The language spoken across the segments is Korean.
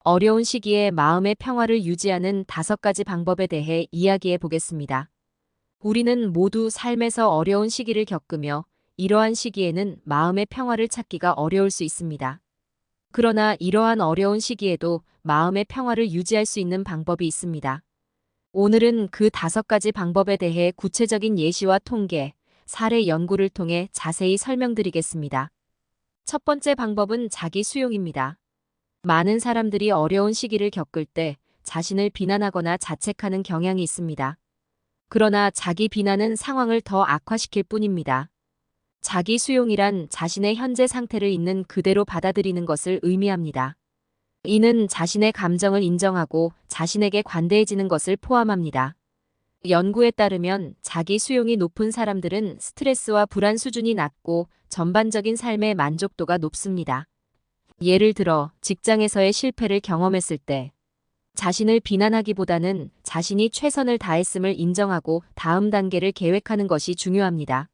어려운 시기에 마음의 평화를 유지하는 5가지 방법에 대해 이야기해 보겠습니다. 우리는 모두 삶에서 어려운 시기를 겪으며 이러한 시기에는 마음의 평화를 찾기가 어려울 수 있습니다. 그러나 이러한 어려운 시기에도 마음의 평화를 유지할 수 있는 방법이 있습니다. 오늘은 그 5가지 방법에 대해 구체적인 예시와 통계, 사례 연구를 통해 자세히 설명드리겠습니다. 첫 번째 방법은 자기 수용입니다. 많은 사람들이 어려운 시기를 겪을 때 자신을 비난하거나 자책하는 경향이 있습니다. 그러나 자기 비난은 상황을 더 악화시킬 뿐입니다. 자기 수용이란 자신의 현재 상태를 있는 그대로 받아들이는 것을 의미합니다. 이는 자신의 감정을 인정하고 자신에게 관대해지는 것을 포함합니다. 연구에 따르면 자기 수용이 높은 사람들은 스트레스와 불안 수준이 낮고 전반적인 삶의 만족도가 높습니다. 예를 들어 직장에서의 실패를 경험했을 때 자신을 비난하기보다는 자신이 최선을 다했음을 인정하고 다음 단계를 계획하는 것이 중요합니다.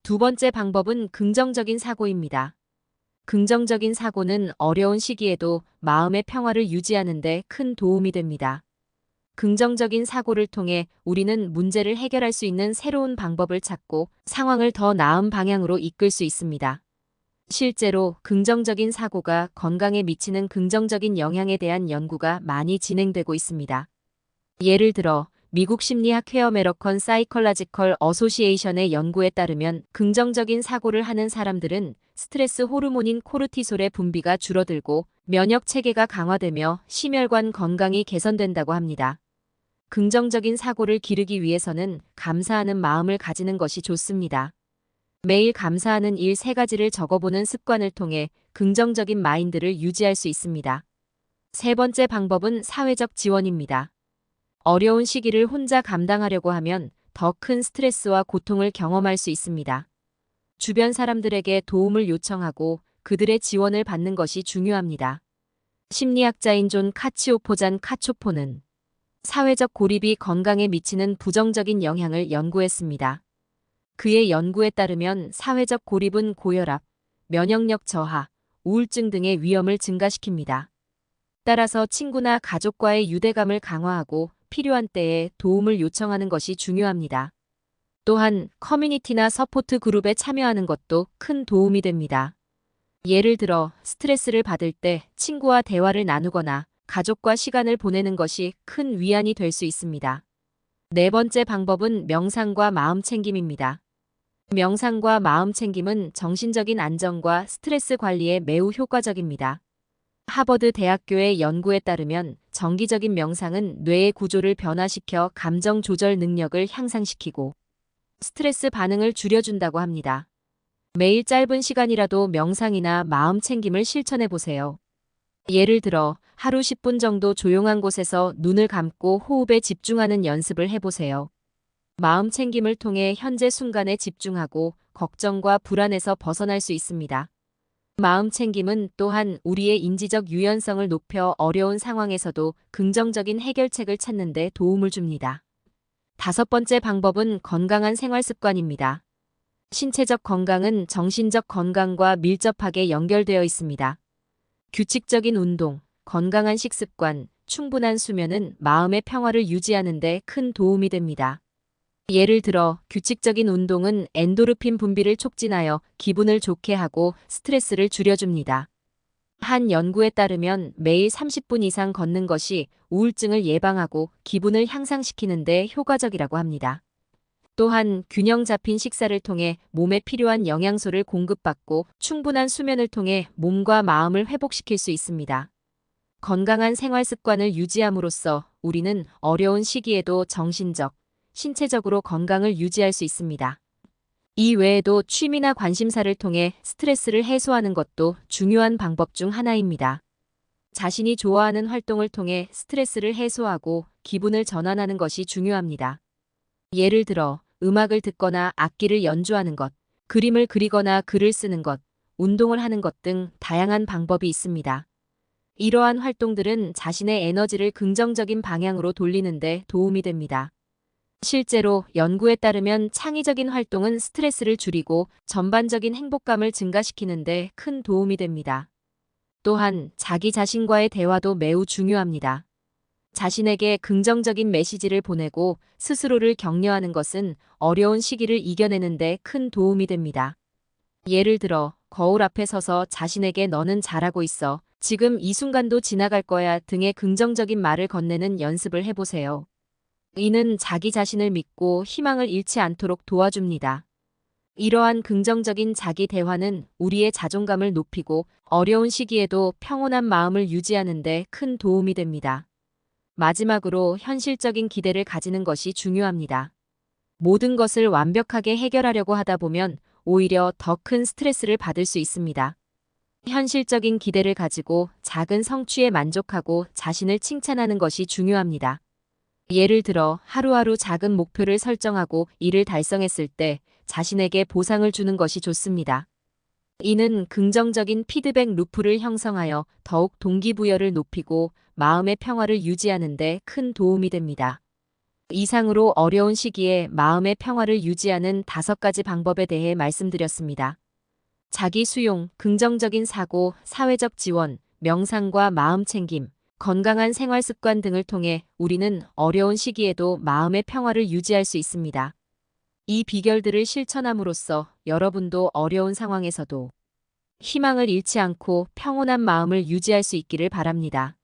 두 번째 방법은 긍정적인 사고입니다. 긍정적인 사고는 어려운 시기에도 마음의 평화를 유지하는 데 큰 도움이 됩니다. 긍정적인 사고를 통해 우리는 문제를 해결할 수 있는 새로운 방법을 찾고 상황을 더 나은 방향으로 이끌 수 있습니다. 실제로 긍정적인 사고가 건강에 미치는 긍정적인 영향에 대한 연구가 많이 진행되고 있습니다. 예를 들어 미국 심리학 회어 메러컨 사이컬라지컬 어소시에이션의 연구에 따르면 긍정적인 사고를 하는 사람들은 스트레스 호르몬인 코르티솔의 분비가 줄어들고 면역 체계가 강화되며 심혈관 건강이 개선된다고 합니다. 긍정적인 사고를 기르기 위해서는 감사하는 마음을 가지는 것이 좋습니다. 매일 감사하는 일 3가지를 적어보는 습관을 통해 긍정적인 마인드를 유지할 수 있습니다. 세 번째 방법은 사회적 지원입니다. 어려운 시기를 혼자 감당하려고 하면 더 큰 스트레스와 고통을 경험할 수 있습니다. 주변 사람들에게 도움을 요청하고 그들의 지원을 받는 것이 중요합니다. 심리학자인 존 카치오포잔 카초포는 사회적 고립이 건강에 미치는 부정적인 영향을 연구했습니다. 그의 연구에 따르면 사회적 고립은 고혈압, 면역력 저하, 우울증 등의 위험을 증가시킵니다. 따라서 친구나 가족과의 유대감을 강화하고 필요한 때에 도움을 요청하는 것이 중요합니다. 또한 커뮤니티나 서포트 그룹에 참여하는 것도 큰 도움이 됩니다. 예를 들어 스트레스를 받을 때 친구와 대화를 나누거나 가족과 시간을 보내는 것이 큰 위안이 될 수 있습니다. 네 번째 방법은 명상과 마음챙김입니다. 명상과 마음챙김은 정신적인 안정과 스트레스 관리에 매우 효과적입니다. 하버드 대학교의 연구에 따르면 정기적인 명상은 뇌의 구조를 변화시켜 감정 조절 능력을 향상시키고 스트레스 반응을 줄여준다고 합니다. 매일 짧은 시간이라도 명상이나 마음챙김을 실천해 보세요. 예를 들어 하루 10분 정도 조용한 곳에서 눈을 감고 호흡에 집중하는 연습을 해보세요. 마음챙김을 통해 현재 순간에 집중하고 걱정과 불안에서 벗어날 수 있습니다. 마음챙김은 또한 우리의 인지적 유연성을 높여 어려운 상황에서도 긍정적인 해결책을 찾는 데 도움을 줍니다. 5번째 방법은 건강한 생활 습관입니다. 신체적 건강은 정신적 건강과 밀접하게 연결되어 있습니다. 규칙적인 운동, 건강한 식습관, 충분한 수면은 마음의 평화를 유지하는 데 큰 도움이 됩니다. 예를 들어 규칙적인 운동은 엔도르핀 분비를 촉진하여 기분을 좋게 하고 스트레스를 줄여줍니다. 한 연구에 따르면 매일 30분 이상 걷는 것이 우울증을 예방하고 기분을 향상시키는 데 효과적이라고 합니다. 또한 균형 잡힌 식사를 통해 몸에 필요한 영양소를 공급받고 충분한 수면을 통해 몸과 마음을 회복시킬 수 있습니다. 건강한 생활 습관을 유지함으로써 우리는 어려운 시기에도 정신적, 신체적으로 건강을 유지할 수 있습니다. 이 외에도 취미나 관심사를 통해 스트레스를 해소하는 것도 중요한 방법 중 하나입니다. 자신이 좋아하는 활동을 통해 스트레스를 해소하고 기분을 전환하는 것이 중요합니다. 예를 들어 음악을 듣거나 악기를 연주하는 것, 그림을 그리거나 글을 쓰는 것, 운동을 하는 것 등 다양한 방법이 있습니다. 이러한 활동들은 자신의 에너지를 긍정적인 방향으로 돌리는 데 도움이 됩니다. 실제로 연구에 따르면 창의적인 활동은 스트레스를 줄이고 전반적인 행복감을 증가시키는 데 큰 도움이 됩니다. 또한 자기 자신과의 대화도 매우 중요합니다. 자신에게 긍정적인 메시지를 보내고 스스로를 격려하는 것은 어려운 시기를 이겨내는 데 큰 도움이 됩니다. 예를 들어, 거울 앞에 서서 자신에게 너는 잘하고 있어, 지금 이 순간도 지나갈 거야 등의 긍정적인 말을 건네는 연습을 해보세요. 이는 자기 자신을 믿고 희망을 잃지 않도록 도와줍니다. 이러한 긍정적인 자기 대화는 우리의 자존감을 높이고 어려운 시기에도 평온한 마음을 유지하는 데 큰 도움이 됩니다. 마지막으로 현실적인 기대를 가지는 것이 중요합니다. 모든 것을 완벽하게 해결하려고 하다 보면 오히려 더 큰 스트레스를 받을 수 있습니다. 현실적인 기대를 가지고 작은 성취에 만족하고 자신을 칭찬하는 것이 중요합니다. 예를 들어 하루하루 작은 목표를 설정하고 이를 달성했을 때 자신에게 보상을 주는 것이 좋습니다. 이는 긍정적인 피드백 루프를 형성하여 더욱 동기부여를 높이고 마음의 평화를 유지하는 데 큰 도움이 됩니다. 이상으로 어려운 시기에 마음의 평화를 유지하는 5가지 방법에 대해 말씀드렸습니다. 자기 수용, 긍정적인 사고, 사회적 지원, 명상과 마음 챙김, 건강한 생활 습관 등을 통해 우리는 어려운 시기에도 마음의 평화를 유지할 수 있습니다. 이 비결들을 실천함으로써 여러분도 어려운 상황에서도 희망을 잃지 않고 평온한 마음을 유지할 수 있기를 바랍니다.